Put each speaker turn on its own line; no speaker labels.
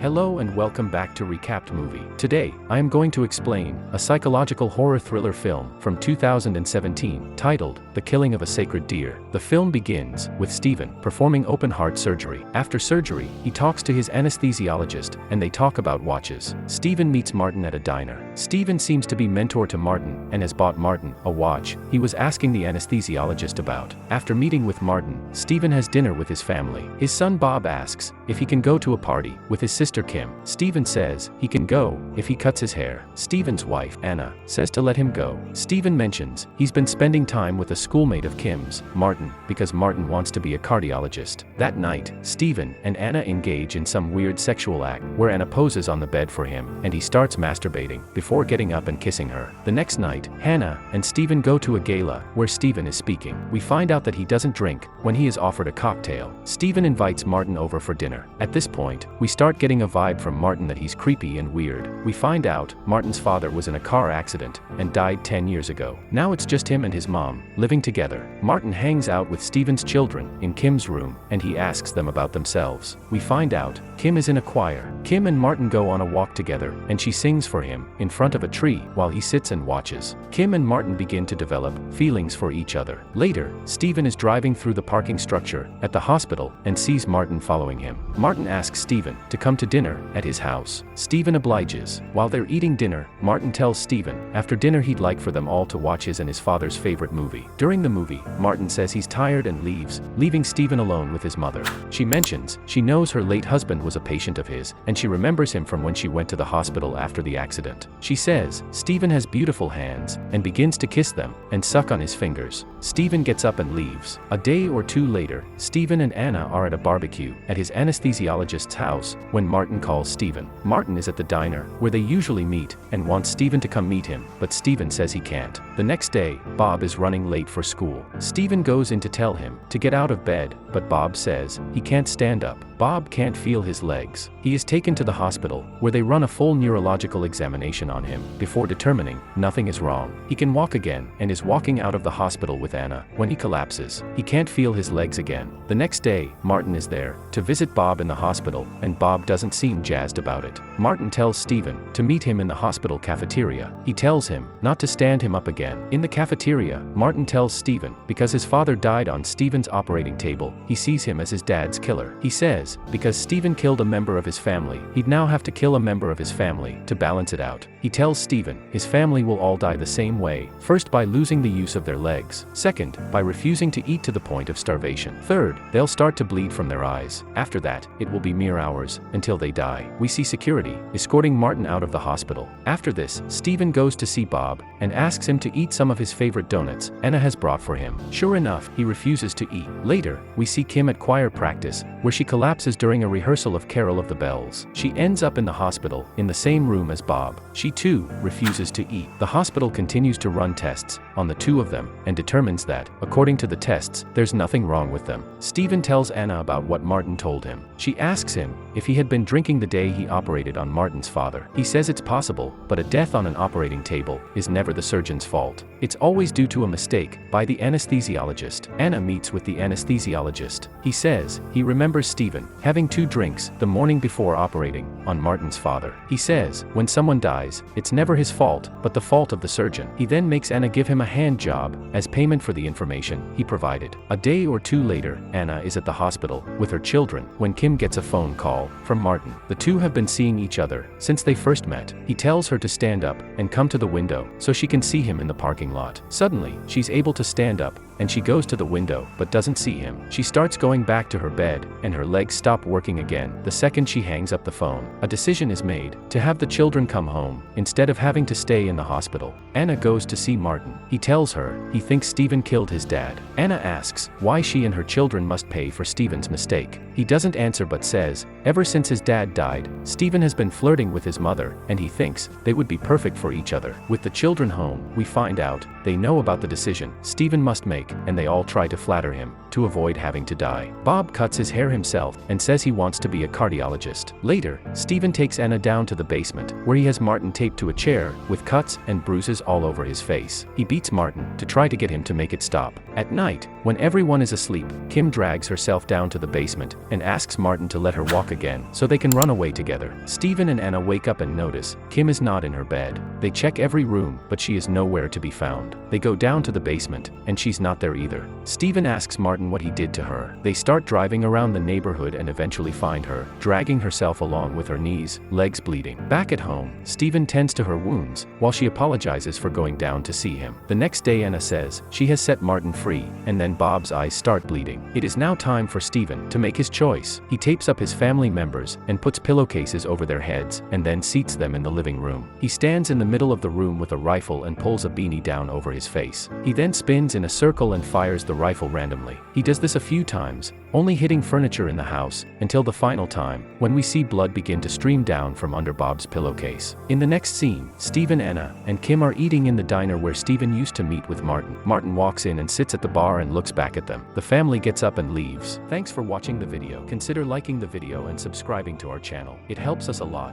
Hello and welcome back to Recapped Movie. Today, I am going to explain a psychological horror thriller film from 2017 titled The Killing of a Sacred Deer. The film begins with Steven performing open-heart surgery. After surgery, he talks to his anesthesiologist and they talk about watches. Steven meets Martin at a diner. Steven seems to be mentor to Martin and has bought Martin a watch he was asking the anesthesiologist about. After meeting with Martin, Steven has dinner with his family. His son Bob asks if he can go to a party with his sister Kim. Steven says he can go if he cuts his hair. Steven's wife, Anna, says to let him go. Steven mentions he's been spending time with a schoolmate of Kim's, Martin, because Martin wants to be a cardiologist. That night, Steven and Anna engage in some weird sexual act where Anna poses on the bed for him and he starts masturbating before getting up and kissing her. The next night, Hannah and Steven go to a gala where Steven is speaking. We find out that he doesn't drink when he is offered a cocktail. Steven invites Martin over for dinner. At this point, we start getting a vibe from Martin that he's creepy and weird. We find out Martin's father was in a car accident and died 10 years ago. Now it's just him and his mom living together. Martin hangs out with Steven's children in Kim's room and he asks them about themselves. We find out Kim is in a choir. Kim and Martin go on a walk together and she sings for him in front of a tree while he sits and watches. Kim and Martin begin to develop feelings for each other. Later, Steven is driving through the parking structure at the hospital and sees Martin following him. Martin asks Steven to come to dinner at his house. Steven obliges. While they're eating dinner, Martin tells Steven after dinner he'd like for them all to watch his and his father's favorite movie. During the movie, Martin says he's tired and leaves, leaving Steven alone with his mother. She mentions she knows her late husband was a patient of his, and she remembers him from when she went to the hospital after the accident. She says Steven has beautiful hands, and begins to kiss them and suck on his fingers. Steven gets up and leaves. A day or two later, Steven and Anna are at a barbecue at his anesthesiologist's house when Martin calls Steven. Martin is at the diner where they usually meet and wants Steven to come meet him, but Steven says he can't. The next day, Bob is running late for school. Steven goes in to tell him to get out of bed, but Bob says he can't stand up. Bob can't feel his legs. He is taken to the hospital where they run a full neurological examination on him before determining nothing is wrong. He can walk again and is walking out of the hospital with Anna when he collapses. He can't feel his legs again. The next day, Martin is there to visit Bob in the hospital and Bob doesn't seem jazzed about it. Martin tells Steven to meet him in the hospital cafeteria. He tells him not to stand him up again. In the cafeteria, Martin tells Steven because his father died on Steven's operating table, he sees him as his dad's killer. He says because Steven killed a member of his family, he'd now have to kill a member of his family to balance it out. He tells Steven his family will all die the same way, first by losing the use of their legs, second, by refusing to eat to the point of starvation, third, they'll start to bleed from their eyes. After that, it will be mere hours until they die. We see security escorting Martin out of the hospital. After this, Steven goes to see Bob and asks him to eat some of his favorite donuts Anna has brought for him. Sure enough, he refuses to eat. Later, we see Kim at choir practice, where she collapses during a rehearsal of Carol of the Bells. She ends up in the hospital, in the same room as Bob. She too refuses to eat. The hospital continues to run tests on the two of them and determines that, according to the tests, there's nothing wrong with them. Steven tells Anna about what Martin told him. She asks him if he had been drinking the day he operated on Martin's father. He says it's possible, but a death on an operating table is never the surgeon's fault. It's always due to a mistake by the anesthesiologist. Anna meets with the anesthesiologist. He says he remembers Steven having 2 drinks the morning before operating on Martin's father. He says when someone dies, it's never his fault, but the fault of the surgeon. He then makes Anna give him a hand job as payment for the information he provided. A day or two later, Anna is at the hospital with her children when Kim gets a phone call from Martin. The two have been seeing each other since they first met. He tells her to stand up and come to the window so she can see him in the parking lot. Suddenly, she's able to stand up and she goes to the window but doesn't see him. She starts going back to her bed and her legs stop working again the second she hangs up the phone. A decision is made to have the children come home instead of having to stay in the hospital. Anna goes to see Martin. He tells her he thinks Steven killed his dad. Anna asks why she and her children must pay for Steven's mistake. He doesn't answer but says ever since his dad died, Steven has been flirting with his mother and he thinks they would be perfect for each other. With the children home, we find out They know about the decision Stephen must make, and they all try to flatter him to avoid having to die. Bob cuts his hair himself and says he wants to be a cardiologist. Later, Stephen takes Anna down to the basement, where he has Martin taped to a chair with cuts and bruises all over his face. He beats Martin to try to get him to make it stop. At night, when everyone is asleep, Kim drags herself down to the basement and asks Martin to let her walk again so they can run away together. Stephen and Anna wake up and notice Kim is not in her bed. They check every room, but she is nowhere to be found. They go down to the basement, and she's not there either. Stephen asks Martin what he did to her. They start driving around the neighborhood and eventually find her, dragging herself along with her knees, legs bleeding. Back at home, Stephen tends to her wounds, while she apologizes for going down to see him. The next day Anna says she has set Martin free, and then Bob's eyes start bleeding. It is now time for Stephen to make his choice. He tapes up his family members and puts pillowcases over their heads, and then seats them in the living room. He stands in the middle of the room with a rifle and pulls a beanie down over his face. He then spins in a circle and fires the rifle randomly. He does this a few times, only hitting furniture in the house, until the final time, when we see blood begin to stream down from under Bob's pillowcase. In the next scene, Stephen, Anna, and Kim are eating in the diner where Stephen used to meet with Martin. Martin walks in and sits at the bar and looks back at them. The family gets up and leaves. Thanks for watching the video. Consider liking the video and subscribing to our channel. It helps us a lot.